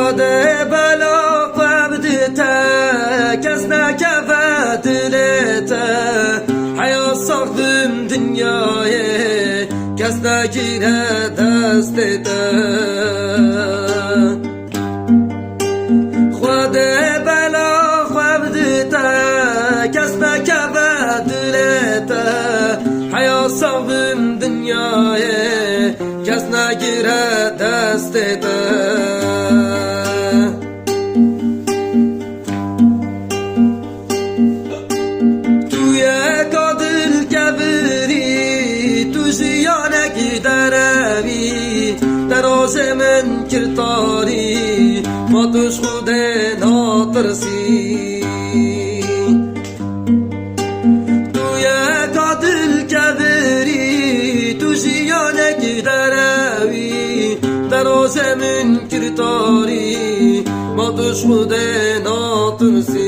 خود بلا قبضته کس نکفت دلته حیا ساختم دنیای کس نگیره دستته خود بلا قبضته کس نکفت دلته حیا ساختم دنیای کس نگیره دستته توی کادل کبری تو زیانگی دروی دراز من کرتاری ما توش خود ناترسی توی کادل کبری تو زیانگی دروی دراز من کرتاری ما توش خود ناترسی